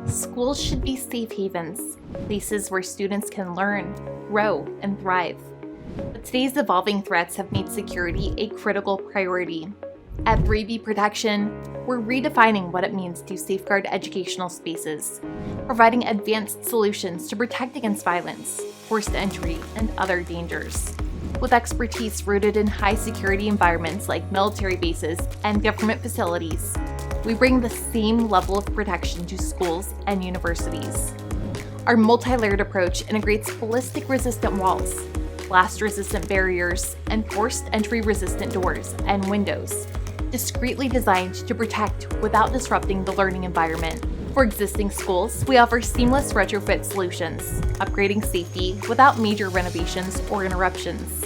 Schools should be safe havens, places where students can learn, grow, and thrive. But today's evolving threats have made security a critical priority. At 3B Protection, we're redefining what it means to safeguard educational spaces, providing advanced solutions to protect against violence, forced entry, and other dangers. With expertise rooted in high-security environments like military bases and government facilities, we bring the same level of protection to schools and universities. Our multi-layered approach integrates ballistic-resistant walls, blast-resistant barriers, and forced entry-resistant doors and windows, discreetly designed to protect without disrupting the learning environment. For existing schools, we offer seamless retrofit solutions, upgrading safety without major renovations or interruptions.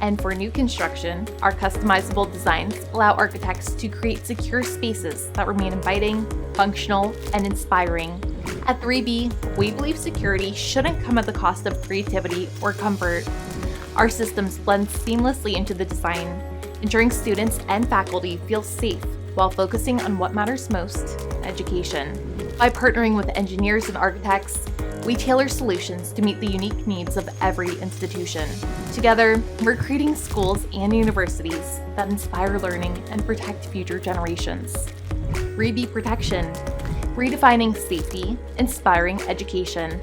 And for new construction, our customizable designs allow architects to create secure spaces that remain inviting, functional, and inspiring. At 3B, we believe security shouldn't come at the cost of creativity or comfort. Our systems blend seamlessly into the design, ensuring students and faculty feel safe while focusing on what matters most, education. By partnering with engineers and architects, we tailor solutions to meet the unique needs of every institution. Together, we're creating schools and universities that inspire learning and protect future generations. 3B Protection, redefining safety, inspiring education.